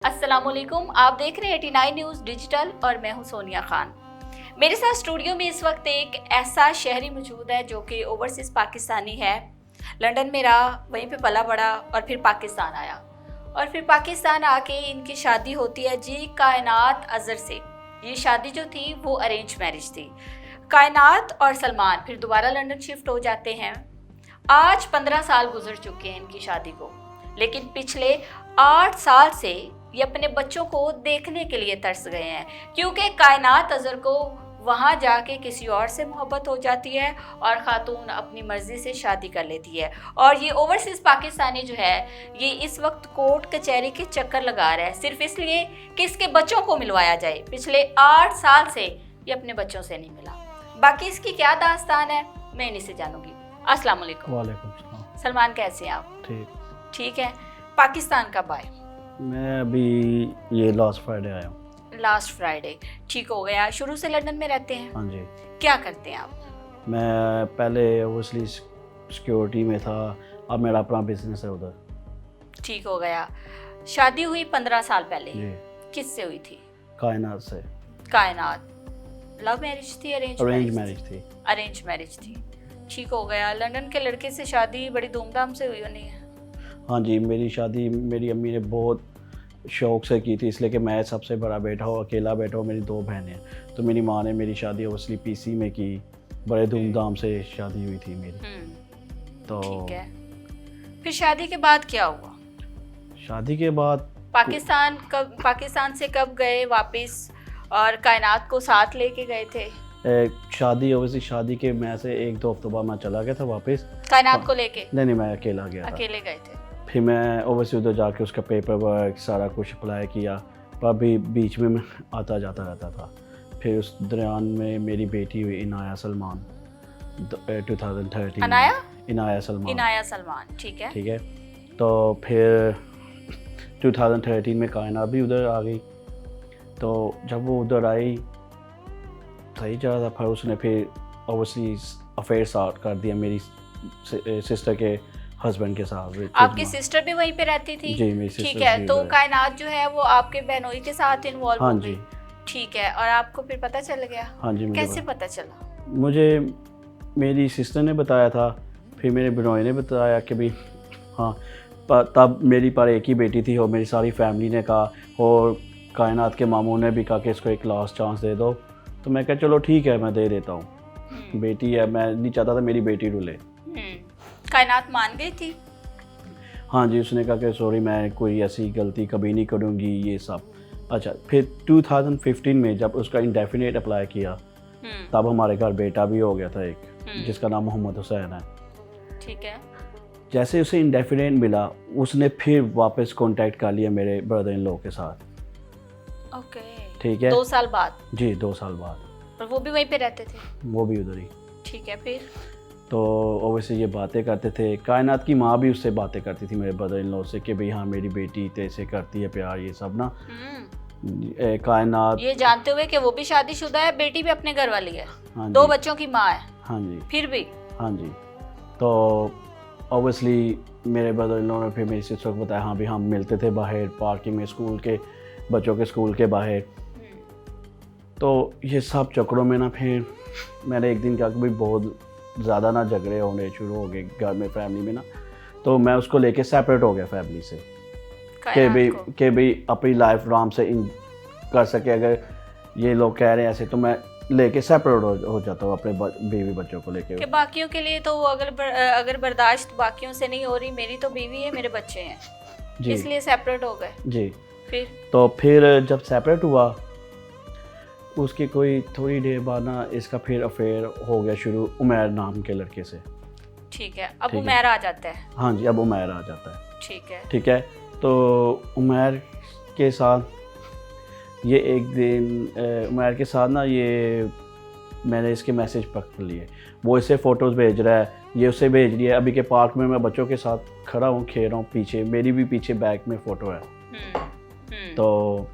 अस्सलामुअलैकुम, आप देख रहे हैं 89 न्यूज़ डिजिटल और मैं हूं सोनिया खान। मेरे साथ स्टूडियो में इस वक्त एक ऐसा शहरी मौजूद है जो कि ओवरसीज़ पाकिस्तानी है। लंदन में रहा, वहीं पे पला बड़ा और फिर पाकिस्तान आया और फिर पाकिस्तान आके इनकी शादी होती है जी कायनात अज़हर से। ये शादी जो थी वो अरेंज मैरिज थी। कायनात और सलमान फिर दोबारा लंदन शिफ्ट हो जाते हैं। आज 15 साल गुजर चुके हैं इनकी शादी को, लेकिन पिछले 8 साल से ये अपने बच्चों को देखने के लिए तरस गए हैं, क्योंकि कायनात अज़हर को वहाँ जाके किसी और से मोहब्बत हो जाती है और ख़ातून अपनी मर्ज़ी से शादी कर लेती है। और ये ओवरसीज़ पाकिस्तानी जो है ये इस वक्त कोर्ट कचहरी के चक्कर लगा रहा है, सिर्फ इसलिए कि इसके बच्चों को मिलवाया जाए। पिछले 8 साल से ये अपने बच्चों से नहीं मिला। बाकी इसकी क्या दास्तान है मैं इन्हीं से जानूंगी। अस्सलाम वालेकुम। वालेकुम सलाम। सलमान, कैसे हैं आप? ठीक है। पाकिस्तान कब आए? मैं अभी ये लास्ट फ्राइडे आया हूँ। लास्ट फ्राइडे, ठीक हो गया। शुरू से लंदन में रहते हैं? हाँ जी। क्या करते हैं आप? मैं पहले ओवरसीज सिक्योरिटी में था, अब मेरा अपना बिजनेस है उधर। ठीक हो गया। शादी हुई 15 साल पहले। जी। किससे हुई थी? कायनात से। कायनात। लव मैरिज थी? अरेंज मैरिज थी। अरेंज मैरिज थी। ठीक हो गया। लंदन के लड़के से शादी बड़ी धूमधाम से हुई होनी है? हाँ जी, मेरी शादी मेरी अम्मी ने बहुत शौक से की थी, इसलिए कि मैं सबसे बड़ा बेटा हूँ, अकेला बेटा हूँ, मेरी 2 बहनें हैं। तो मेरी माँ ने मेरी शादी ओवरसली पीसी में की, बड़े धूमधाम से शादी हुई थी मेरी। तो ठीक है। फिर शादी के बाद क्या हुआ? शादी के बाद पाकिस्तान से कब गए वापस और कायनात को साथ लेके गए थे? शादी ओवरसी शादी के मैं से 1-2 हफ्ते बाद मैं चला गया था वापस। कायनात को लेके? नहीं, मैं अकेला गया था। अकेले गए थे? फिर मैं ओवरसी उधर जाके उसका पेपर वर्क सारा कुछ अप्लाई किया, पर अभी बीच में मैं आता जाता रहता था। फिर उस दौरान में मेरी बेटी हुई इनाया सलमान 2013। इनाया सलमान, ठीक है। ठीक है। तो फिर 2013 में कायनात भी उधर आ गई। तो जब वो उधर आई सही जा रहा था, फिर उसने फिर ओवरसीज अफेयर स्टार्ट कर दिया मेरी सिस्टर के हस्बैंड के साथ। आपकी सिस्टर भी वहीं पे रहती थी? जी, मेरी सिस्टर। ठीक है। तो कायनात जो है वो आपके बहनोई के साथ इन्वॉल्व हो गई? ठीक है। और आपको फिर पता चल गया? हाँ जी। कैसे पता चला? मुझे मेरी सिस्टर ने बताया था, फिर मेरे बहनोई ने बताया कि भाई हाँ, तब मेरी पर एक ही बेटी थी और मेरी सारी फैमिली ने कहा, और कायनात के मामू ने भी कहा कि इसको एक लास्ट चांस दे दो। तो मैं कहा चलो ठीक है, मैं दे देता हूँ। बेटी है, मैं नहीं चाहता था मेरी बेटी रुले। कायनात मान गई थी? हाँ जी, उसने कहा कि सॉरी, मैं कोई ऐसी गलती कभी नहीं करूँगी, ये सब। अच्छा, फिर 2015 में जब उसका इंडेफिनेट अप्लाई किया तब हमारे घर बेटा भी हो गया था एक, जिसका नाम मोहम्मद हुसैन है। ठीक है। जैसे उसे इंडेफिनेट मिला, उसने फिर वापस कांटेक्ट कर लिया मेरे ब्रदर इन लॉ के साथ। ओके। ठीक है। 2 साल बाद? जी, 2 साल बाद। और वो भी वहीं पे रहते थे? वो भी उधर ही। ठीक है। फिर तो ओवैसे ये बातें करते थे, कायनात की माँ भी उससे बातें करती थी मेरे ब्रदर इन लॉ से कि भाई हाँ, मेरी बेटी तेरे से करती है प्यार, ये सब ना। कायनात ये जानते हुए कि वो भी शादीशुदा है, बेटी भी अपने घर वाली है, हाँ 2 बच्चों की माँ है। हाँ जी। फिर भी? हाँ जी। तो ऑब्वियसली मेरे ब्रदर इन लॉ ने फिर मेरी सिस्टर को बताया, हाँ भी हम मिलते थे बाहर पार्किंग में, स्कूल के बच्चों के स्कूल के बाहर। तो ये सब चक्करों में ना फिर मैंने एक दिन कहा कि भाई बहुत ज़्यादा ना झगड़े होने शुरू हो गए घर में, फैमिली में ना। तो मैं उसको लेके सेपरेट हो गया फैमिली से कि भाई अपनी लाइफ आराम से कर सके। अगर ये लोग कह रहे हैं ऐसे, तो मैं लेके सेपरेट हो जाता हूँ अपने बीवी बच्चों को लेके। कि बाकियों के लिए तो अगर बर्दाश्त बाकियों से नहीं हो रही, मेरी तो बीवी है, मेरे बच्चे हैं, इसलिए सेपरेट हो गए। जी। फिर जब सेपरेट हुआ, उसकी कोई थोड़ी देर बाद ना इसका फिर अफेयर हो गया शुरू उमैर नाम के लड़के से। ठीक है। अब उमैर आ जाता है? हाँ जी, अब उमैर आ जाता है। ठीक है। तो उमैर के साथ ये एक दिन उमैर के साथ ना ये मैंने इसके मैसेज पकड़ लिए, वो इसे फ़ोटोज़ भेज रहा है, ये उसे भेज रही है। अभी के पार्क में मैं बच्चों के साथ खड़ा हूँ, खेल रहा हूँ, पीछे मेरी भी पीछे बैक में फ़ोटो है। तो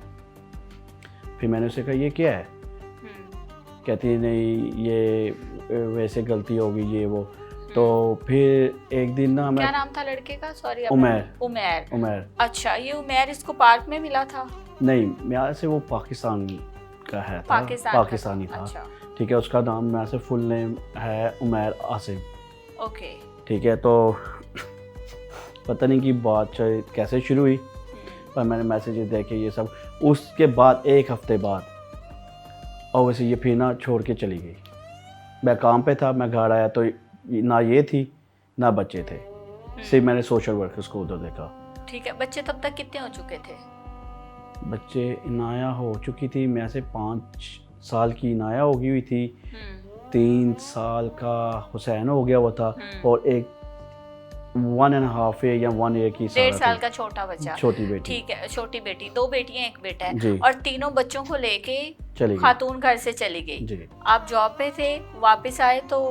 फिर मैंने उसे कहा ये क्या है? कहती नहीं, ये वैसे गलती हो गई, ये वो। तो फिर एक दिन ना क्या मैं नाम था लड़के का? सॉरी, उमैर। उमैर। उमैर अच्छा, ये उमैर इसको पार्क में मिला था? नहीं, यहाँ से वो पाकिस्तान का है था, पाकिस्तानी था। अच्छा, ठीक है, उसका नाम यहाँ से फुल नेम है उमैर आसिम। ओके। ठीक है, तो पता नहीं कि बात कैसे शुरू हुई, पर मैंने मैसेजेस देखे ये सब। उसके बाद एक हफ्ते बाद और वैसे ये फिर ना छोड़ के चली गई। मैं काम पे था, मैं घर आया तो ना ये थी ना बच्चे थे, सिर्फ मैंने सोशल वर्कर्स को उधर देखा। ठीक है, बच्चे तब तक कितने हो चुके थे? बच्चे इनाया हो चुकी थी, मैं से 5 साल की इनाया हो गई हुई थी, 3 साल का हुसैन हो गया हुआ था, और एक 1.5 ईयर या 1 ईयर की 1.5 साल का छोटा बच्चा, छोटी बेटी। ठीक है, छोटी बेटी। 2 बेटियां 1 बेटा है, जी। और तीनों बच्चों को लेके चली गई। खातून घर से चली गई। जी। आप जॉब पे थे, वापस आए तो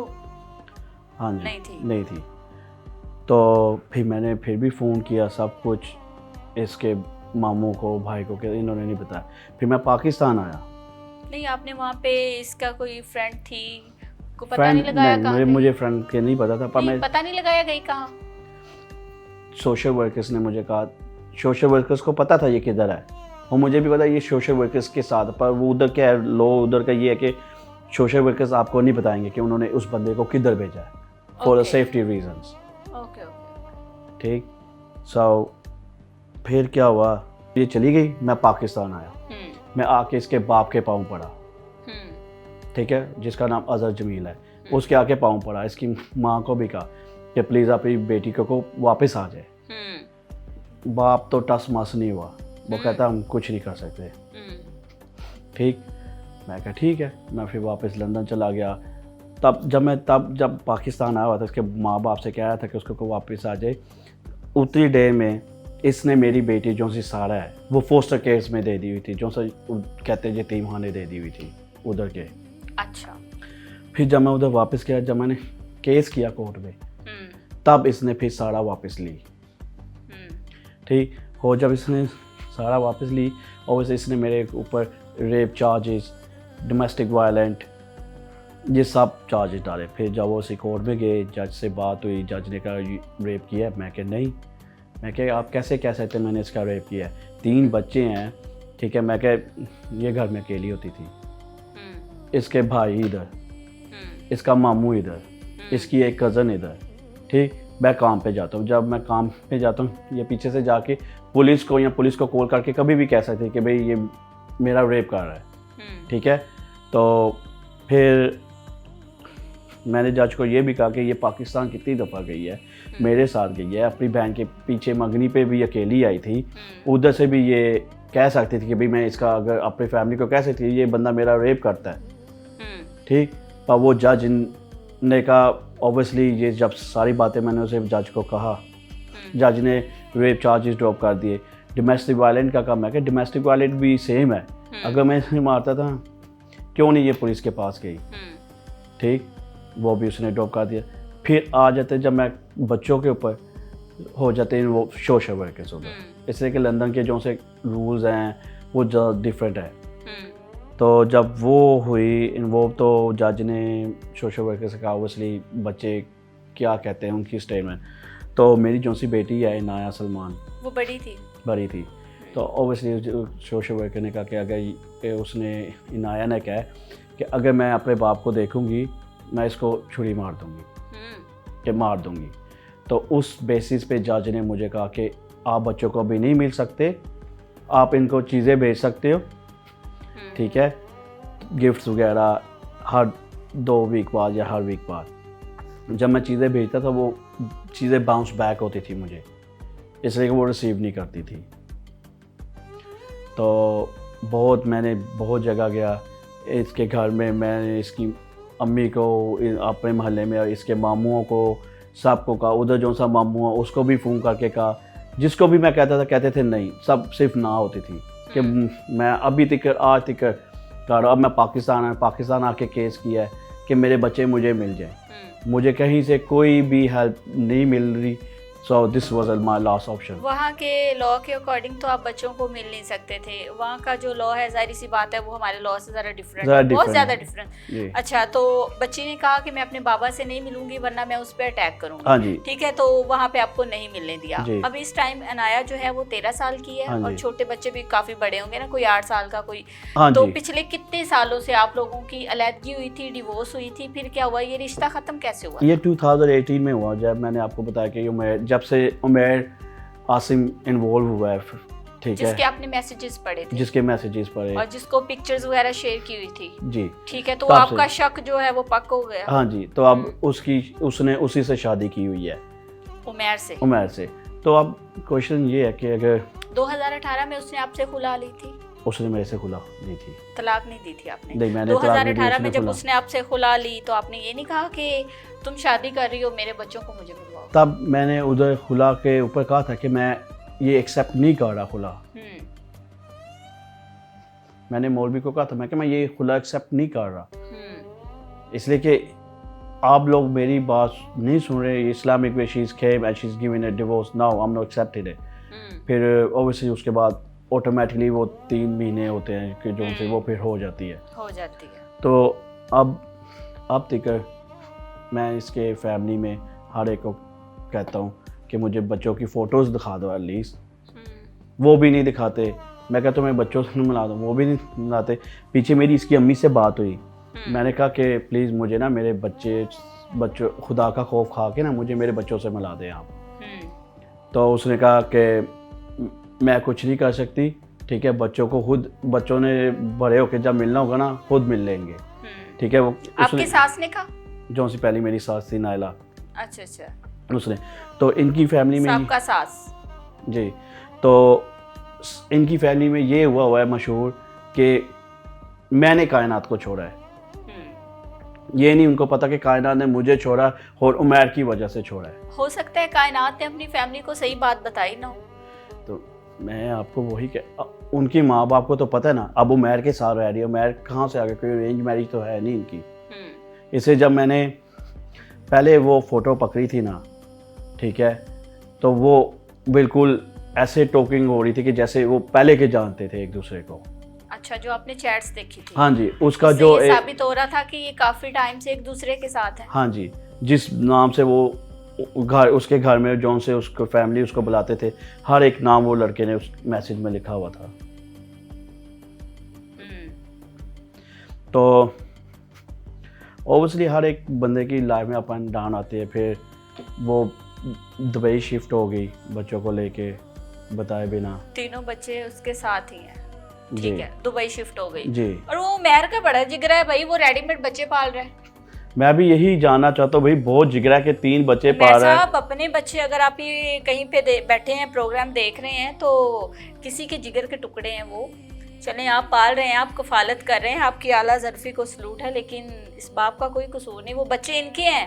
हाँ जी, नहीं थी। तो फिर मैंने फिर भी फ़ोन किया, सब कुछ इसके मामू को, भाई को, कि इन्होंने नहीं बताया। फिर मैं पाकिस्तान आया। नहीं, आपने वहाँ पे इसका कोई फ्रेंड थी, को पता नहीं फ्रेंड लगाया? नहीं, मुझे फ्रेंड के नहीं पता था, पर मैं पता नहीं लगाया गई कहाँ? सोशल वर्कर्स ने मुझे कहा, सोशल वर्कर्स को पता था ये किधर है, और मुझे भी पता ये सोशल वर्कर्स के साथ, पर वो उधर क्या है, लो उधर का ये है कि सोशल वर्कर्स आपको नहीं बताएंगे कि उन्होंने उस बंदे को किधर भेजा है, for the safety reasons. Okay. ठीक। सो फिर क्या हुआ, ये चली गई, मैं पाकिस्तान आया। मैं आके इसके बाप के पाँव पड़ा, ठीक है, जिसका नाम अजहर जमील है, उसके आके पाँव पड़ा। इसकी माँ को भी कहा कि प्लीज़ अपनी बेटी को वापस आ जाए। बाप तो टस मस नहीं हुआ, वो कहता हम कुछ नहीं कर सकते। ठीक, मैं कहा ठीक है, मैं फिर वापस लंदन चला गया। जब पाकिस्तान आया हुआ था, उसके माँ बाप से कह रहा था कि उसको वापस आ जाए। उतनी देर में इसने मेरी बेटी जो सी सारा है वो फोस्टर केस में दे दी हुई थी, जो सा कहते हैं यतीम खाने दे दी हुई थी उधर के। अच्छा। फिर जब मैं उधर वापस गया, जब मैंने केस किया कोर्ट में, तब इसने फिर सारा वापस ली। ठीक हो, जब इसने सारा वापस ली, और वैसे इसने मेरे ऊपर रेप चार्जेस, डोमेस्टिक वायलेंट, ये सब चार्जेस डाले। फिर जब वो उसी कोर्ट में गए, जज से बात हुई, जज ने कहा रेप किया है। मैं कहा नहीं, मैं कहा आप कैसे कह सकते मैंने इसका रेप किया है, 3 बच्चे हैं। ठीक है, मैं कहा ये घर में अकेली होती थी, इसके भाई इधर, इसका मामू इधर, इसकी एक कज़न इधर। ठीक, मैं काम पे जाता हूँ, जब मैं काम पे जाता हूँ ये पीछे से जाके पुलिस को कॉल करके कभी भी कह सकते कि भाई ये मेरा रेप कर रहा है। ठीक है, तो फिर मैंने जज को ये भी कहा कि ये पाकिस्तान कितनी दफ़ा गई है, मेरे साथ गई है, अपनी बहन के पीछे मंगनी पे भी अकेली आई थी, उधर से भी ये कह सकती थी कि भाई मैं इसका, अगर अपनी फैमिली को कह सकती थी ये बंदा मेरा रेप करता है। ठीक, पर वो जज ने कहा, ऑब्वियसली ये जब सारी बातें मैंने उसे जज को कहा, जज ने रेप चार्जेस ड्रॉप कर दिए। डोमेस्टिक वायलेंट का कहा, मैं कि डोमेस्टिक वायलेंट भी सेम है, अगर मैं इसे मारता था क्यों नहीं ये पुलिस के पास गई। ठीक, वो भी उसने ड्रॉप कर दिया। फिर आ जाते, जब मैं बच्चों के ऊपर हो जाते हैं वो सोशल वर्कर्स हो गए, इसलिए कि लंदन के जो से रूल्स हैं वो ज़्यादा डिफरेंट है। तो जब वो हुई इन्वॉल्व, तो जज ने सोशल वर्कर से कहा ओबियसली बच्चे क्या कहते हैं उनकी स्टेटमेंट। तो मेरी जो सी बेटी है इनाया सलमान, वो बड़ी थी, तो ओबियसली सोशल वर्कर ने कहा कि अगर उसने इनाया ने कहा कि अगर मैं अपने बाप को देखूंगी मैं इसको छुरी मार दूंगी। तो उस बेसिस पे जज ने मुझे कहा कि आप बच्चों को अभी नहीं मिल सकते, आप इनको चीज़ें भेज सकते हो। ठीक है, गिफ्ट्स वगैरह हर 2 वीक बाद या हर वीक बाद। जब मैं चीज़ें भेजता था वो चीज़ें बाउंस बैक होती थी मुझे, इसलिए कि वो रिसीव नहीं करती थी। तो मैंने बहुत जगह गया, इसके घर में मैंने इसकी अम्मी को, अपने मोहल्ले में इसके मामुओं को, सबको कहा। उधर जो सा मामू है उसको भी फ़ोन करके कहा, जिसको भी मैं कहता था कहते थे नहीं, सब सिर्फ ना होती थी कि मैं अभी तक आज तक कर। अब मैं पाकिस्तान आके केस किया है कि मेरे बच्चे मुझे मिल जाए। मुझे कहीं से कोई भी हेल्प नहीं मिल रही, so this was my last option. वहाँ के लॉ के अकॉर्डिंग तो आप बच्चों को मिल नहीं सकते थे, वहाँ का जो लॉ है जाहिर सी बात है वो हमारे लॉ से ज़रा डिफरेंट है, बहुत ज़्यादा डिफरेंट। अच्छा, तो बच्ची ने कहा कि मैं अपने बाबा से नहीं मिलूंगी वरना मैं उस पर अटैक करूंगी। हाँ जी। ठीक है, तो वहाँ पे आपको नहीं मिलने दिया। अब इस टाइम अनाया जो है वो 13 साल की है, और छोटे बच्चे भी काफी बड़े होंगे ना, कोई 8 साल का, कोई। तो पिछले कितने सालों से आप लोगों की अलैदगी हुई थी, डिवोर्स हुई थी, फिर क्या हुआ, ये रिश्ता खत्म कैसे हुआ? ये 2018 में हुआ, जब मैंने आपको बताया कि जब से उमैर आसिम इन्वॉल्व हुआ है, ठीक है, जिसके आपने मैसेजेस पढ़े थे, जिसके मैसेजेस पढ़े और जिसको पिक्चर्स वगैरह शेयर की हुई थी जी, ठीक है, तो आपका शक जो है वो पक्का हो गया। हाँ जी, तो अब उसने उसी से शादी की हुई है, उमैर से। तो अब क्वेश्चन ये है कि अगर 2018 में उसने आपसे खुला ली थी, उसने मेरे से खुला ली थी, तलाक नहीं दी थी आपने? नहीं, मैंने 2018 में जब उसने आपसे खुला ली तो आपने ये नहीं कहा कि तुम शादी कर रही हो, मेरे बच्चों को मुझे मिलवाओ? तब मैंने उधर खुला के ऊपर कहा था कि मैं ये एक्सेप्ट नहीं कर रहा खुला। मैंने मौलवी को कहा था मैं कि मैं ये खुला एक्सेप्ट नहीं कर रहा, इसलिए कि आप लोग मेरी बात नहीं सुन रहे। Islamic way she is came and she is given a divorce, now I am not accepted it. फिर ऑब्वियसली उसके बाद ऑटोमेटिकली वो 3 महीने होते हैं कि जो से वो फिर हो जाती है। तो अब तक मैं इसके फैमिली में हर एक को कहता हूँ कि मुझे बच्चों की फ़ोटोज़ दिखा दो एटलीस्ट, वो भी नहीं दिखाते। मैं कहता हूँ मैं बच्चों से मिला दूँ, वो भी नहीं मिलाते। पीछे मेरी इसकी अम्मी से बात हुई, मैंने कहा कि प्लीज़ मुझे ना मेरे बच्चों खुदा का खौफ खा के ना मुझे मेरे बच्चों से मिला दें आप। तो उसने कहा कि मैं कुछ नहीं कर सकती, ठीक है, बच्चों ने बड़े होकर जब मिलना होगा ना खुद मिल लेंगे, ठीक है। वो आपकी सास ने कहा? जो सी पहली मेरी सास थी नायला। अच्छा, उसने तो इनकी फैमिली में आपका सास जी, तो इनकी फैमिली में ये हुआ है मशहूर कि मैंने कायनात को छोड़ा है। ये नहीं उनको पता कि कायनात ने मुझे छोड़ा और उमैर की वजह से छोड़ा है। हो सकता है कायनात ने अपनी फैमिली को सही बात बताई ना हो। तो मैं आपको वही उनकी माँ बाप को तो पता है ना, अब उमैर के साथ रह रही है। उमैर कहाँ से आ गया, कोई अरेंज मैरिज तो है नहीं इनकी। इसे जब मैंने पहले वो फ़ोटो पकड़ी थी ना, ठीक है, तो वो बिल्कुल ऐसे टॉकिंग हो रही थी कि जैसे वो पहले के जानते थे एक दूसरे को। अच्छा, जो आपने चैट्स देखी थी? हाँ जी, उसका जो साबित हो रहा था कि ये काफ़ी टाइम से एक दूसरे के साथ है। हाँ जी, जिस नाम से वो उसके घर में जौन से उसको फैमिली उसको बुलाते थे, हर एक नाम वो लड़के ने उस मैसेज में लिखा हुआ था। तो ऑब्वियसली हर एक बंदे की लाइफ में अप एंड डाउन आती है। फिर वो दुबई शिफ्ट हो गई बच्चों को लेके बताए बिना। तीनों बच्चे उसके साथ ही हैं, ठीक है, दुबई शिफ्ट हो गई जी। और वो उमैर का बड़ा जिगरा है भाई, वो रेडीमेड बच्चे पाल रहा है। मैं भी यही जानना चाहता हूँ भाई, बहुत जिगरा के 3 बच्चे पाल रहा है। आप अपने बच्चे, अगर आप ये कहीं पे बैठे हैं प्रोग्राम देख रहे हैं तो किसी के जिगर के टुकड़े हैं वो, चलें आप पाल रहे हैं, आप कफालत कर रहे हैं, आपकी आला ज़रफ़ी को सलूट है, लेकिन इस बाप का कोई कसूर नहीं। वो बच्चे इनके हैं,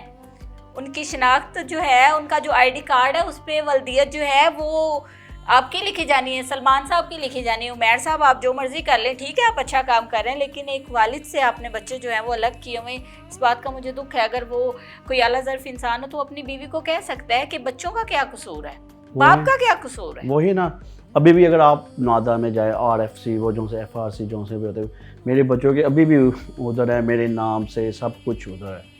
उनकी शिनाख्त जो है, उनका जो आईडी कार्ड है उस पर वल्दियत जो है वो आपकी लिखी जानी है, सलमान साहब की लिखी जानी है। उमैर साहब आप जो मर्जी कर लें, ठीक है, आप अच्छा काम कर रहे हैं, लेकिन एक वालिद से आपने बच्चे जो हैं वो अलग किए हुए। इस बात का मुझे दुख है। अगर वो कोई आला ज़र्फ़ इंसान हो तो अपनी बीवी को कह सकता है कि बच्चों का क्या कसूर है, बाप का क्या कसूर है। वही ना, अभी भी अगर आप नादा में जाए, RFC वो जो से FRC जो से भी होते हैं, मेरे बच्चों के अभी भी उधर है, मेरे नाम से सब कुछ उधर है।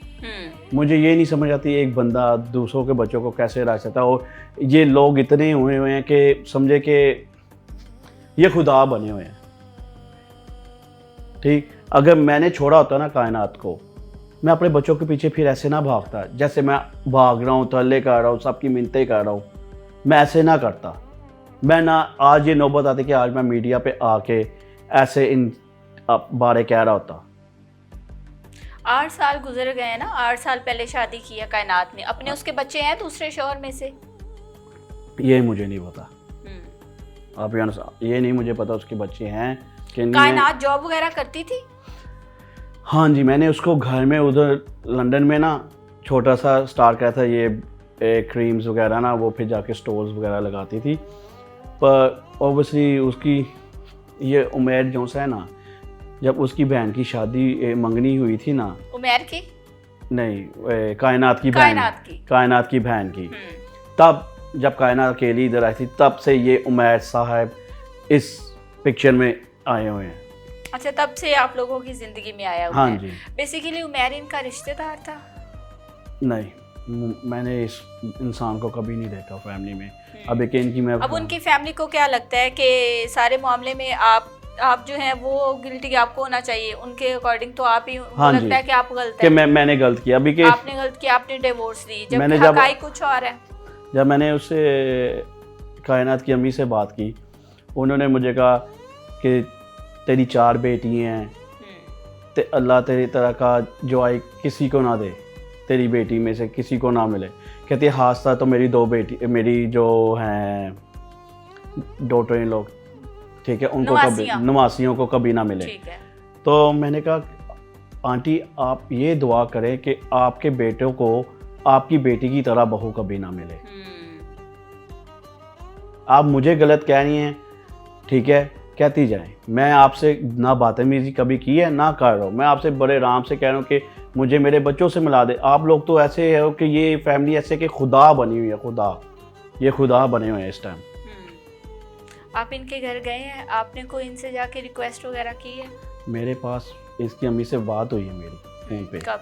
मुझे ये नहीं समझ आती एक बंदा दूसरों के बच्चों को कैसे रख सकता है। और ये लोग इतने हुए हैं कि समझे कि ये खुदा बने हुए हैं। ठीक, अगर मैंने छोड़ा होता ना कायनात को, मैं अपने बच्चों के पीछे फिर ऐसे ना भागता जैसे मैं भाग रहा हूँ, तरले कर रहा हूँ, सबकी मिन्नतें कर रहा हूँ। मैं ऐसे ना करता, मैं ना आज ये नौबत आती कि आज मैं मीडिया पे आके ऐसे इन बारे कह रहा होता। 8 साल गुजर गए ना, 8 साल पहले शादी की है कायनात ने, अपने उसके बच्चे हैं दूसरे शौहर में से? ये मुझे नहीं पता, आप ये नहीं मुझे पता उसके बच्चे हैं कि नहीं। कायनात जॉब वगैरह करती थी? हाँ जी, मैंने उसको घर में उधर लंदन में ना छोटा सा स्टार्ट किया था, ये क्रीम्स वगैरह ना, वो फिर जाके स्टोर्स वगैरह लगाती थी। पर ऑब्वियसली उसकी ये उमैर जो सा है ना, जब उसकी बहन की शादी मंगनी हुई थी ना, उमैर की नहीं, कायनात की बहन की, तब जब कायनात अकेली इधर आई थी तब से ये उमैर साहब इस पिक्चर में आए हुए हैं। अच्छा, तब से आप लोगों की ज़िंदगी में आया हुआ हाँ है। जी। बेसिकली उमैर इनका रिश्तेदार था? नहीं, मैंने इस इंसान को कभी नहीं देखा फैमिली में। अब एक इनकी मैं अब उनकी फैमिली को क्या लगता है कि सारे मामले में आप जो हैं वो गिल्टी आपको होना चाहिए, उनके अकॉर्डिंग तो आप ही, हाँ लगता जी, है कि आप गलत कि हैं, मैंने गलत किया अभी कि आपने गलत किया, आपने डिवोर्स दी, मैंने जबकि हकाई कुछ और है। जब मैंने उससे कायनात की अम्मी से बात की, उन्होंने मुझे कहा कि तेरी 4 बेटी हैं, ते अल्लाह तेरी तरह का जो आए किसी को ना दे, तेरी बेटी में से किसी को ना मिले। कहती हादसा तो मेरी 2 बेटी, मेरी जो हैं डॉटर इन लोग, ठीक है, उनको कभी, नवासियों को कभी ना मिले। ठीक है। तो मैंने कहा आंटी आप ये दुआ करें कि आपके बेटों को आपकी बेटी की तरह बहू कभी ना मिले। आप मुझे गलत कह रही हैं, ठीक है, कहती जाए, मैं आपसे ना बदतमीजी कभी की है ना कर रहा हूँ, मैं आपसे बड़े आराम से कह रहा हूँ कि मुझे मेरे बच्चों से मिला दे। आप लोग तो ऐसे हो कि ये फैमिली ऐसे कि खुदा बनी हुई है, खुदा, ये खुदा बने हुए हैं इस टाइम। आप इनके घर गए हैं, आपने कोई इनसे जाके रिक्वेस्ट वगैरह की है? मेरे पास इसकी अम्मी से बात हुई है मेरी फ़ोन पे। कब?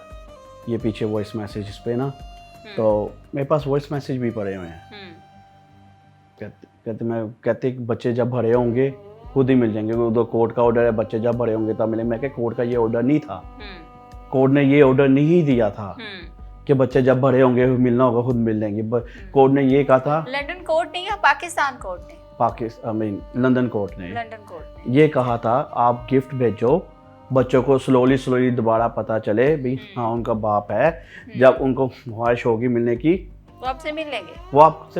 ये पीछे वॉइस मैसेज इस पे ना, तो मेरे पास वॉइस मैसेज भी पड़े हुए हैं। कहते बच्चे जब भरे होंगे खुद ही मिल जाएंगे, उधर कोर्ट का ऑर्डर है, बच्चे जब भरे होंगे तब मिले। मैं कहा कोर्ट का ये ऑर्डर नहीं था, कोर्ट ने ये ऑर्डर नहीं दिया था कि बच्चे जब भरे होंगे मिलना होगा खुद मिल जाएंगे। कोर्ट ने ये कहा था, लंदन कोर्ट नहीं है, पाकिस्तान कोर्ट ने, लंदन कोर्ट ने ये कहा था आप गिफ्ट भेजो, बच्चों को स्लोली दोबारा पता चले भी हाँ उनका बाप है, जब उनको ख्वाहिश होगी मिलने की वो आपसे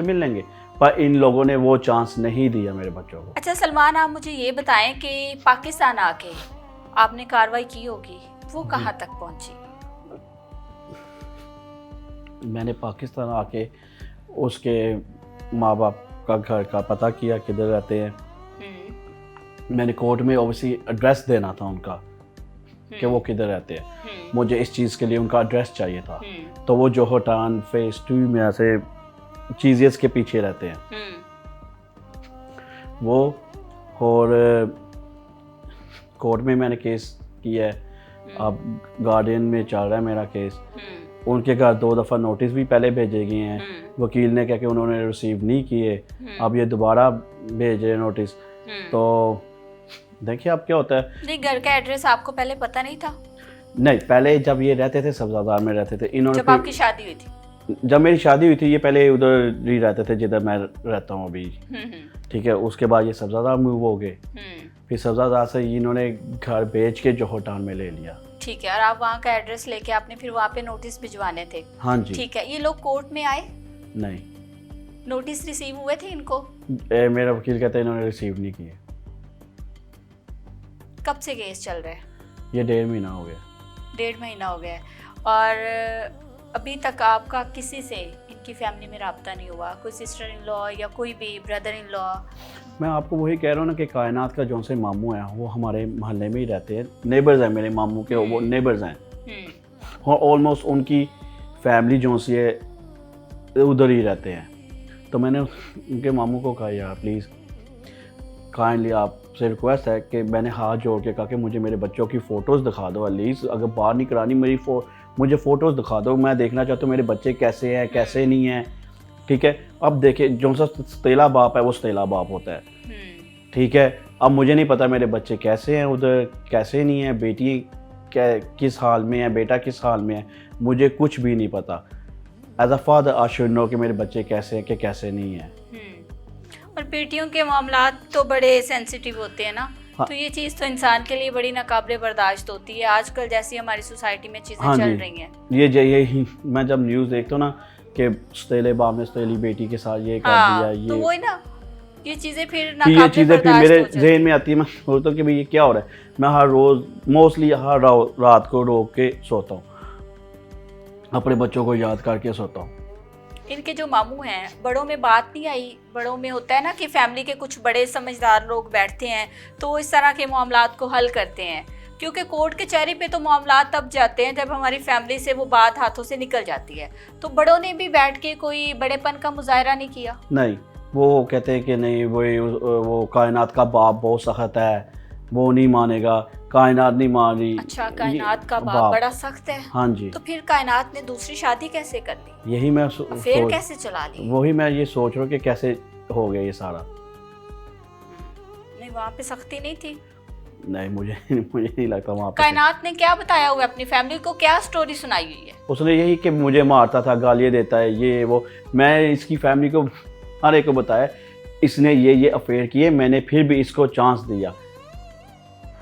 मिल लेंगे। पर इन लोगों ने वो चांस नहीं दिया मेरे बच्चों को। अच्छा सलमान, आप मुझे ये बताएं कि पाकिस्तान आके आपने कार्रवाई की होगी, वो कहाँ तक पहुंची? मैंने पाकिस्तान आके उसके माँ बाप का घर का पता किया, किधर रहते हैं। मैंने कोर्ट में ऑब्वियसली एड्रेस देना था उनका कि वो किधर रहते हैं। मुझे इस चीज़ के लिए उनका एड्रेस चाहिए था। तो वो जोहटान फेज 2 में ऐसे चीज़ेस के पीछे रहते हैं वो। और कोर्ट में मैंने केस किया है, अब गार्डियन में चल रहा है मेरा केस। उनके घर 2 दफ़ा नोटिस भी पहले भेजे गए हैं, वकील ने कहा कि उन्होंने रिसीव नहीं किए, अब ये दोबारा भेजे नोटिस। तो देखिए अब क्या होता है। नहीं, घर का एड्रेस आपको पहले पता नहीं था? नहीं, पहले जब ये रहते थे सब्ज़ादार में रहते थे। इन्होंने जब आपकी शादी हुई थी? जब मेरी शादी हुई थी ये पहले उधर ही रहते थे जिधर मैं रहता हूँ अभी, ठीक है। उसके बाद ये सब्ज़ादार मूव हो गए, फिर सब्ज़ादार से इन्होंने घर बेच के जोहटान में ले लिया। ठीक है, और आप वहाँ का एड्रेस लेके आपने फिर वहाँ पे नोटिस भिजवाने थे? हाँ जी। ठीक है, ये लोग कोर्ट में आए? नहीं। नोटिस रिसीव हुए थे इनको? मेरा वकील कहता है इन्होंने रिसीव नहीं किए। कब से केस चल रहा है? ये 1.5 महीना हो गया। 1.5 महीना हो गया है। और अभी तक आपका किसी से इनकी फैमिली में रब्ता नहीं हुआ? कोई सिस्टर इन लॉ या कोई भी ब्रदर इन लॉ? मैं आपको वही कह रहा हूँ ना कि कायनात का जो से मामू है वो हमारे मोहल्ले में ही रहते हैं, नेबर्स हैं मेरे मामू के, वो नेबर्स हैं और ऑलमोस्ट उनकी फैमिली जो सी है उधर ही रहते हैं। तो मैंने उनके मामू को कहा यार प्लीज़ काइंडली आपसे रिक्वेस्ट है कि मैंने हाथ जोड़ के कहा कि मुझे मेरे बच्चों की फ़ोटोज़ दिखा दो, एटलीस्ट अगर बाहर नहीं करानी मुझे फ़ोटोज़ दिखा दो, मैं देखना चाहता हूँ मेरे बच्चे कैसे हैं कैसे नहीं हैं, ठीक है। अब देखिए जो सा सतेला बाप है वो सतेला बाप होता है, ठीक है। अब मुझे नहीं पता मेरे बच्चे कैसे हैं उधर कैसे नहीं हैं, बेटी किस हाल में है, बेटा किस हाल में है, मुझे कुछ भी नहीं पता। As a father I should know कि मेरे बच्चे कैसे हैं कि कैसे नहीं हैं। और बेटियों के मामलात तो बड़े सेंसिटिव होते हैं ना। हाँ। तो ये चीज़ तो इंसान के लिए बड़ी नाकाबिले बर्दाश्त होती है आजकल, जैसी हमारी सोसाइटी में चीज़ें हाँ चल जी। रही हैं। यही मैं जब न्यूज़ देखता हूँ ना कि सतेले बाप ने सतेली बेटी के साथ ये कर दिया, ये तो वही ना, ये चीज़ें फिर ये नाकाबिले चीज़ें फिर बर्दाश्त मेरे हो जाती जहन में आती है। मैं सोचता हूँ कि भाई ये क्या हो रहा है। मैं हर रोज़ मोस्टली हर रात को रो के सोता हूँ, अपने बच्चों को याद करके सोता हूँ। इनके जो मामू हैं, बड़ों में बात नहीं आई? बड़ों में होता है ना कि फैमिली के कुछ बड़े समझदार लोग बैठते हैं तो इस तरह के मामलात को हल करते हैं, क्योंकि कोर्ट कचहरी पे तो मामला तब जाते हैं जब हमारी फैमिली से वो बात हाथों से निकल जाती है। तो बड़ों ने भी बैठ के कोई बड़ेपन का मुजाहरा नहीं किया? नहीं, वो कहते हैं कि नहीं, वो कायनात का बाप बहुत सख्त है, वो नहीं मानेगा, कायनात नहीं मान रही। अच्छा, कायनात का बाप बड़ा सख्त है। हाँ जी। तो फिर कायनात ने दूसरी शादी कैसे कर ली? यही मैं अफेयर कैसे चला ली? वही मैं ये सोच रहा हूँ कि कैसे हो गया ये सारा। नहीं, वहाँ पे सख्ती नहीं थी? नहीं, मुझे नहीं लगता वहाँ पे। कायनात ने क्या बताया हुआ अपनी फैमिली को, क्या स्टोरी सुनाई हुई है? उसने यही कि मुझे मारता था, गालियाँ देता है, ये वो। मैं इसकी फैमिली को हर एक को बताया इसने ये अफेयर किए, मैंने फिर भी इसको चांस दिया,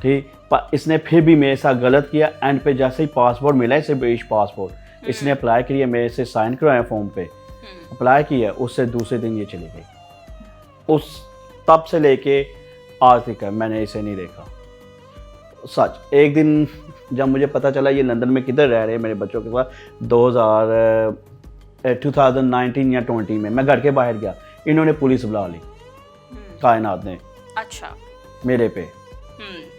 ठीक, पर इसने फिर भी मेरे साथ गलत किया। एंड पे जैसे ही पासपोर्ट मिला, इसे ब्रिटिश पासपोर्ट, इसने अप्लाई किया, मेरे से साइन करवाया फॉर्म पे, अप्लाई किया, उससे दूसरे दिन ये चली गई। उस तब से लेके आज तक मैंने इसे नहीं देखा। सच, एक दिन जब मुझे पता चला ये लंदन में किधर रह रहे हैं मेरे बच्चों के साथ, 2019 या 20 में, मैं घर के बाहर गया, इन्होंने पुलिस बुला ली, कायनात ने। अच्छा। मेरे पे।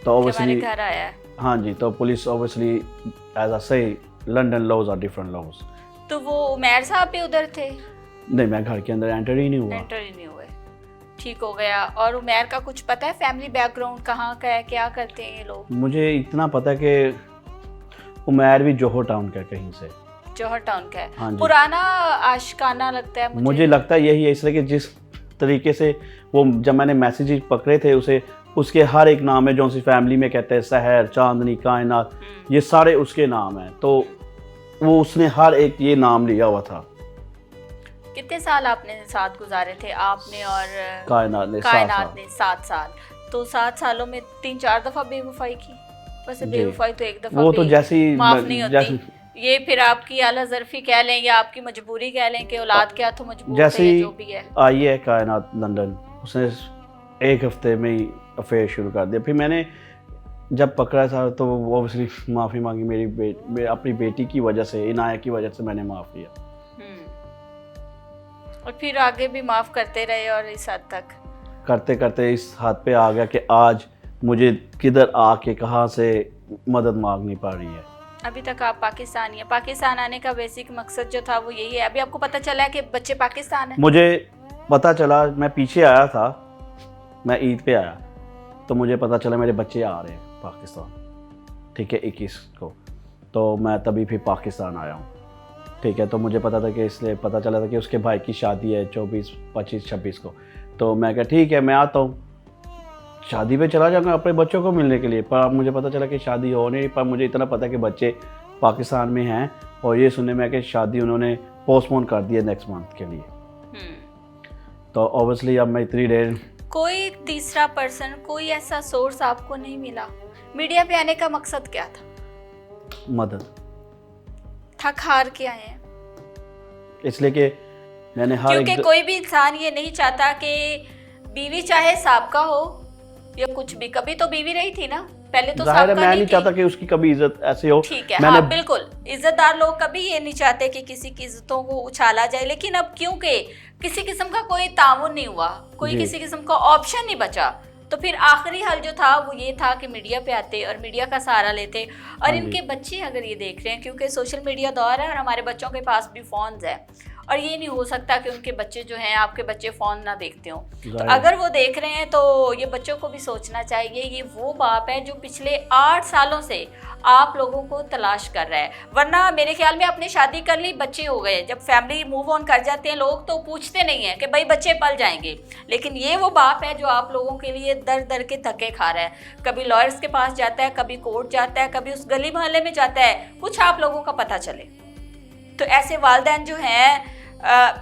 तो ऑब्वियसली घर आया है। हाँ जी, तो police obviously as I say London laws are different laws. तो वो उमैर साहब भी उधर थे? नहीं, मैं घर के अंदर एंटर ही नहीं हुआ। एंटर ही नहीं हुए, ठीक हो गया। और उमैर का कुछ पता है, फैमिली बैकग्राउंड कहाँ का है, क्या करते हैं ये लोग? मुझे इतना पता है कि उमैर भी जोहर टाउन का कहीं से। जोहर टाउन का है। हाँ जी। पुराना आशिकाना लगता है मुझे लगता है यही है, इसलिए कि जिस तरीके से वो, जब मैंने मैसेज पकड़े थे उसे, उसके हर एक नाम है जो उसी फैमिली में कहते हैं, सहर, चांदनी, कायनात, ये सारे उसके नाम हैं। तो वो उसने हर एक ये नाम लिया हुआ था। कितने साल आपने साथ गुजारे थे, आपने और कायनात ने? 7 साल। तो 7 सालों में 3-4 दफा बेवफाई की? वैसे बेवफाई तो एक दफा वो तो जैसी माफ नहीं होती। ये फिर आपकी आला ज़र्फी कह लें या आपकी मजबूरी कह लें कि औलाद क्या तो मजबूर है, जो भी है। आई है कायनात लंदन, उसने एक हफ्ते में ही अफेयर शुरू कर दिया। फिर मैंने जब पकड़ा था तो वो ऑब्वियसली माफ़ी मांगी, मेरी अपनी बेटी की वजह से, इनाया की वजह से मैंने माफ़ किया। और फिर आगे भी माफ़ करते रहे और इस हद तक करते करते इस हद पे आ गया कि आज मुझे किधर आके कहाँ से मदद मांगनी पड़ रही है। अभी तक आप पाकिस्तानी हैं। पाकिस्तान आने का बेसिक मकसद जो था वो यही है। अभी आपको पता चला है कि बच्चे पाकिस्तान हैं? मुझे पता चला, मैं पीछे आया था, मैं ईद पे आया तो मुझे पता चला मेरे बच्चे आ रहे हैं पाकिस्तान, ठीक है, 21 को। तो मैं तभी फिर पाकिस्तान आया हूँ, ठीक है। तो मुझे पता था कि, इसलिए पता चला था कि उसके भाई की शादी है 24, 25, 26 को। तो मैं कहा ठीक है, मैं आता हूँ, शादी पे चला जाऊँगा अपने बच्चों को मिलने के लिए। पर अब मुझे पता चला कि शादी हो नहीं, पर मुझे इतना पता कि बच्चे पाकिस्तान में हैं। और ये सुनने में कि शादी उन्होंने पोस्टपोन कर दी है नेक्स्ट मंथ के लिए। तो ऑब्वियसली अब मैं इतनी देर, कोई तीसरा पर्सन, कोई ऐसा सोर्स आपको नहीं मिला? मीडिया पे आने का मकसद क्या था? मदद। थक हार के आए हैं? इसलिए कि मैंने हर क्योंकि कोई भी इंसान ये नहीं चाहता कि बीवी चाहे साबका हो या कुछ भी, कभी तो बीवी रही थी ना, पहले तो साबका नहीं थी। मैं नहीं चाहता कि उसकी कभी इज्जत ऐसे हो। ठीक है, हाँ बिल्कुल, इज्जतदार लोग कभी ये नहीं चाहते कि किसी की इज्जतों को उछाला जाए। लेकिन अब क्योंकि किसी किस्म का कोई ताउन नहीं हुआ, कोई किसी किस्म का ऑप्शन नहीं बचा, तो फिर आखिरी हल जो था वो ये था कि मीडिया पे आते और मीडिया का सहारा लेते। और इनके बच्चे अगर ये देख रहे हैं, क्योंकि सोशल मीडिया दौर है और हमारे बच्चों के पास भी फ़ोन्स है, और ये नहीं हो सकता कि उनके बच्चे जो हैं, आपके बच्चे फ़ोन ना देखते हों। तो अगर वो देख रहे हैं तो ये बच्चों को भी सोचना चाहिए, ये वो बाप है जो पिछले 8 सालों से आप लोगों को तलाश कर रहा है। वरना मेरे ख्याल में आपने शादी कर ली, बच्चे हो गए, जब फैमिली मूव ऑन कर जाते हैं लोग तो पूछते नहीं हैं कि भाई बच्चे पल जाएंगे। लेकिन ये वो बाप है जो आप लोगों के लिए दर दर के धक्के खा रहा है। कभी लॉयर्स के पास जाता है, कभी कोर्ट जाता है, कभी उस गली मोहल्ले में जाता है, कुछ आप लोगों का पता चले। तो ऐसे वालिदैन जो हैं,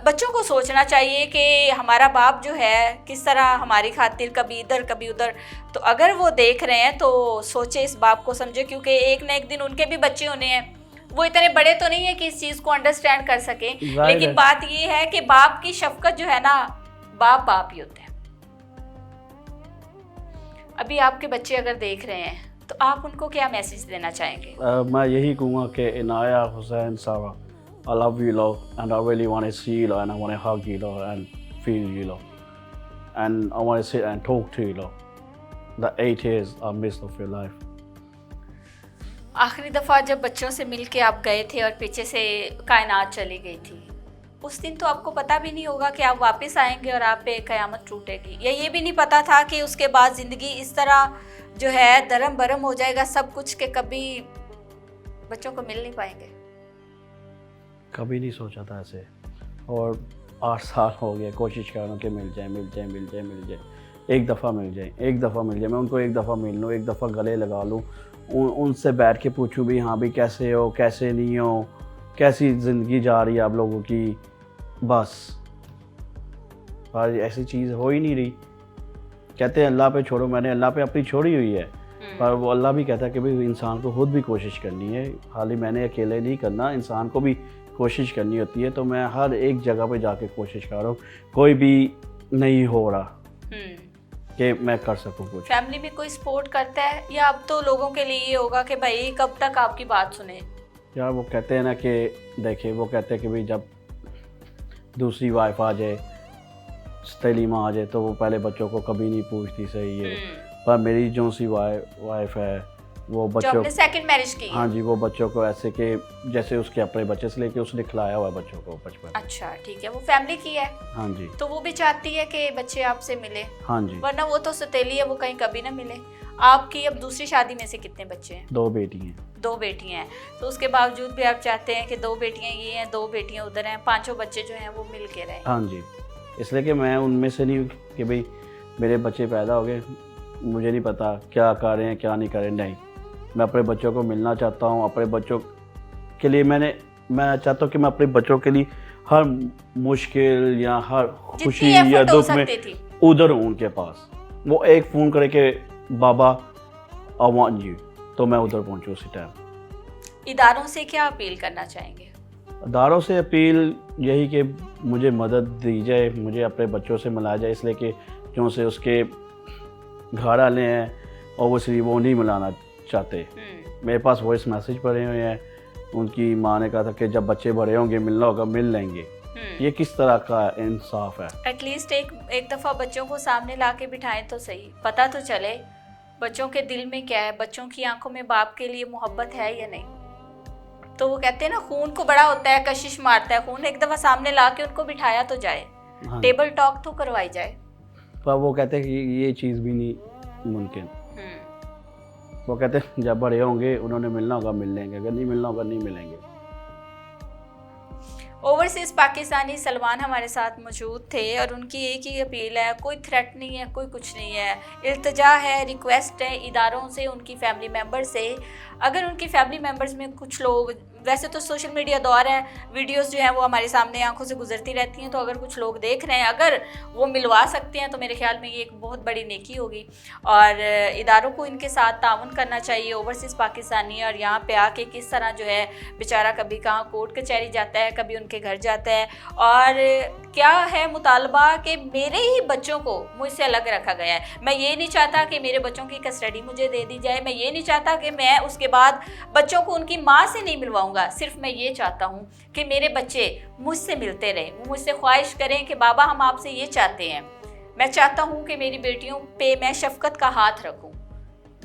बच्चों को सोचना चाहिए कि हमारा बाप जो है किस तरह हमारी खातिर कभी इधर कभी उधर। तो अगर वो देख रहे हैं तो सोचे, इस बाप को समझे, क्योंकि एक ना एक दिन उनके भी बच्चे होने हैं। वो इतने बड़े तो नहीं है कि इस चीज़ को अंडरस्टैंड कर सकें, लेकिन बात ये है कि बाप की शफकत जो है ना, बाप ही होते हैं। अभी आपके बच्चे अगर देख रहे हैं तो आप उनको क्या मैसेज देना चाहेंगे? मैं यही कहूँगा कि इनाया, हुसैन, सारा, I love you, love, and I really want to see you, love, and I want to hug you, love, and feel you, love, and I want to sit and talk to you, love. The 8 years I missed of your life. आखिरी दफ़ा जब बच्चों से मिल के आप गए थे और पीछे से कायनात चली गई थी, उस दिन तो आपको पता भी नहीं होगा कि आप वापस आएंगे और आप पे क़यामत टूटेगी, या ये भी नहीं पता था कि उसके बाद ज़िंदगी इस तरह जो है दरम बरम हो जाएगा सब कुछ के कभी बच्चों को मिल नहीं पाएंगे? कभी नहीं सोचा था ऐसे, और 8 साल हो गए कोशिश कर रहा हूँ कि मिल जाए मिल जाए मिल जाए मिल जाए, एक दफ़ा मिल जाए एक दफ़ा मिल जाए, मैं उनको एक दफ़ा मिल लूँ, एक दफ़ा गले लगा लूँ, उनसे बैठ के पूछूँ भी हाँ भी कैसे हो कैसे नहीं हो, कैसी ज़िंदगी जा रही है आप लोगों की, बस आज ऐसी चीज़ हो ही नहीं रही। कहते हैं अल्लाह पे छोड़ो, मैंने अल्लाह पे अपनी छोड़ी हुई है, पर वो अल्लाह भी कहता है कि भाई इंसान को खुद भी कोशिश करनी है, खाली मैंने अकेले नहीं करना, इंसान को भी कोशिश करनी होती है। तो मैं हर एक जगह पे जाके कोशिश कर रहा हूँ, कोई भी नहीं हो रहा कि मैं कर सकूँ कुछ। फैमिली में कोई सपोर्ट करता है, या अब तो लोगों के लिए ये होगा कि भाई कब तक आपकी बात सुने? यार वो कहते हैं ना कि देखिए, वो कहते हैं कि भाई जब दूसरी वाइफ आ जाए, सलीमा आ जाए, तो वो पहले बच्चों को कभी नहीं पूछती सही है, पर मेरी जो सी वाइफ है वो जो बच्चों आपने सेकंड मैरिज की? हाँ जी, वो बच्चों को ऐसे कि जैसे उसके अपने बच्चे से लेके उसने खिलाया हुआ है बच्चों को बचपन। अच्छा ठीक है, वो फैमिली की है। हाँ जी, तो वो भी चाहती है कि बच्चे आपसे मिले, हाँ जी। वरना वो तो सौतेली है, वो कहीं कभी ना मिले। आपकी अब दूसरी शादी में से कितने बच्चे हैं? 2 बेटी हैं। 2 बेटियां हैं, तो उसके बावजूद भी आप चाहते हैं कि 2 बेटियां ये हैं 2 बेटियां उधर हैं, 5 बच्चे जो हैं वो मिल के रहें। हाँ जी, इसलिए कि मैं उनमें से नहीं हूँ कि भाई मेरे बच्चे पैदा हो गए, मुझे नहीं पता क्या कर रहे हैं क्या नहीं कर रहे, नहीं, मैं अपने बच्चों को मिलना चाहता हूँ। अपने बच्चों के लिए मैं चाहता हूँ कि मैं अपने बच्चों के लिए हर मुश्किल या हर खुशी या दुख में उधर हूँ उनके पास। वो एक फ़ोन करे कि बाबा आई वांट यू, तो मैं उधर पहुँचूँ उसी टाइम। इदारों से क्या अपील करना चाहेंगे? इदारों से अपील यही कि मुझे मदद दी जाए, मुझे अपने बच्चों से मिलाया जाए, इसलिए कि जो से उसके घर वाले हैं ओवरसीज वो नहीं मिलाना चाहते। मेरे पास वॉइस मैसेज पड़े हुए हैं, उनकी माँ ने कहा था कि जब बच्चे बड़े होंगे मिलना होगा मिल लेंगे। ये किस तरह का इंसाफ है? एटलीस्ट एक दफ़ा बच्चों को सामने ला के बिठाएं तो सही, पता तो चले बच्चों के दिल में क्या है, बच्चों की आंखों में बाप के लिए मोहब्बत है या नहीं। तो वो कहते हैं ना खून को बड़ा होता है, कशिश मारता है खून, एक दफ़ा सामने ला के उनको बिठाया तो जाए। हाँ। टेबल टॉक तो करवाई जाए। पर वो कहते हैं कि ये चीज़ भी नहीं मुमकिन। वो कहते हैं जब बड़े होंगे उन्होंने मिलना होगा मिल लेंगे, अगर नहीं मिलना होगा नहीं मिलेंगे। ओवरसीज पाकिस्तानी सलमान हमारे साथ मौजूद थे और उनकी एक ही अपील है, कोई थ्रेट नहीं है, कोई कुछ नहीं है, इल्तिजा है, रिक्वेस्ट है इदारों से, उनकी फैमिली मेम्बर से। अगर उनकी फैमिली मेम्बर्स में कुछ लोग, वैसे तो सोशल मीडिया दौर है, वीडियोस जो हैं वो हमारे सामने आंखों से गुजरती रहती हैं, तो अगर कुछ लोग देख रहे हैं, अगर वो मिलवा सकते हैं तो मेरे ख्याल में ये एक बहुत बड़ी नेकी होगी और इदारों को इनके साथ ताउन करना चाहिए। ओवरसीज़ पाकिस्तानी और यहाँ पे आके किस तरह जो है बेचारा कभी कहाँ कोर्ट कचहरी जाता है, कभी उनके घर जाता है, और क्या है मुतालबा कि मेरे ही बच्चों को मुझसे अलग रखा गया है। मैं ये नहीं चाहता कि मेरे बच्चों की कस्टडी मुझे दे दी जाए, मैं ये नहीं चाहता कि मैं उसके बाद बच्चों को उनकी माँ से नहीं मिलवाऊंगा, सिर्फ मैं ये चाहता हूँ कि मेरे बच्चे मुझसे मिलते रहें, वो मुझसे ख्वाहिश करें कि बाबा हम आपसे ये चाहते हैं। मैं चाहता हूँ कि मेरी बेटियों पे मैं शफकत का हाथ रखूँ।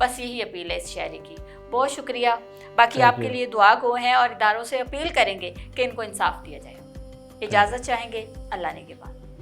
बस यही अपील है इस शायरी की। बहुत शुक्रिया। बाकी आपके लिए दुआ गो हैं और इदारों से अपील करेंगे कि इनको इंसाफ दिया जाए। इजाज़त चाहेंगे, अल्लाह ने के बाद।